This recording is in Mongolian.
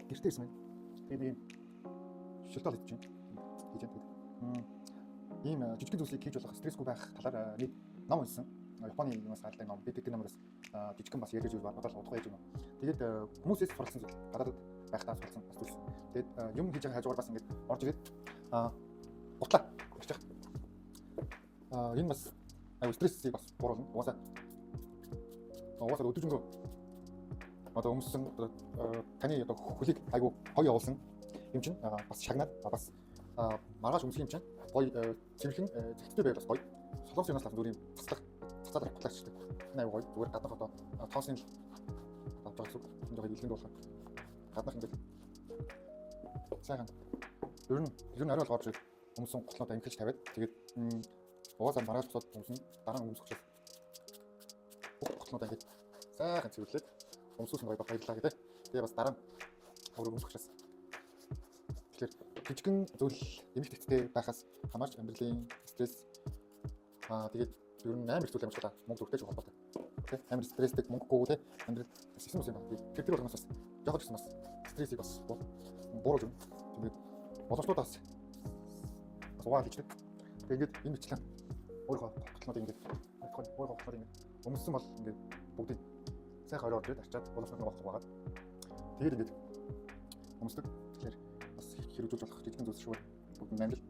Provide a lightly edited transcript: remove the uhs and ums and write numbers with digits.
гэртээ ирсэн байна. Тэгээд нэг юм шилтол идэж байна. Хийж байна. Ийм жижиг зүйлсийг хийж болох стрессгүй байх талаар нэг ном уншсан. Японы юмас гаралтай ном. Би тэр номоос жижигхэн бас ярьж бодоод удахгүй яаж юм. Тэгээд хүмүүсээс суралцсан зүйл гадаадд байхдаа суралцсан бас зүйлс. Тэгээд юм хийж байгаа хажуугаар бас ингэж орж ирээд гутлаа гэж байгаа. Энэ бас аюу стрессийг бас бууруулна. Угаасаа өдөржингөө одоо өмссөн таны одоо хөлийг айгу гоё явуулсан юм чинь бас шагнаад бас маргааш өмсөх юм чинь гоё цэвэрхэн зэгцтэй байвал бас гоё солонгос юмас зүгээр юм цацаад гутлаач гэдэг. Энэ аюу гоё зүгээр гаднах одоо тоосын авч байгаа зүг энэ жоохон илгэнд болох гаднах ингээд сайхан ер нь арай бол орж ирээд өмсөн гутлаад амжилж тавиад тэгээд угаасаа маргааш босоод өмсөн дараа нь өмсөх учраас гутлаад ингээд сайхан цэвэрлээд өмсөх нь гоё баярлалаа гэдэг. Тэгээ бас дараа нь өөрөө өмсөх учраас тэгэхээр жижигэн зүйл эмх тэгттэй байхаас хамаарч амьдралын стресс тэгээд ер нь амар зүйл амжилтаа мөнгө төртэй холбоотой. Тэ амар стресстэй мөнгөгүй тэ амьдрал систем юм байна. Тэр болгоноос бас жоохон ч бас стрессийг бас бууруулж байна. Тэгээд боломжтойгоос угаал хийдэг. Тэгээд энэ бичлэн өөрөө готлоод ингээд өөрөө готлоод ингээд өмссөн бол ингээд бүгдийг сайхан орой орж ирээд арчаад боломжтой болох байгаа. Тэгээд ингээд өмсдөг. Тэгэхээр бас хэрэгжүүлж болох жижигэн зүйлс шүү. Бүгд амжилт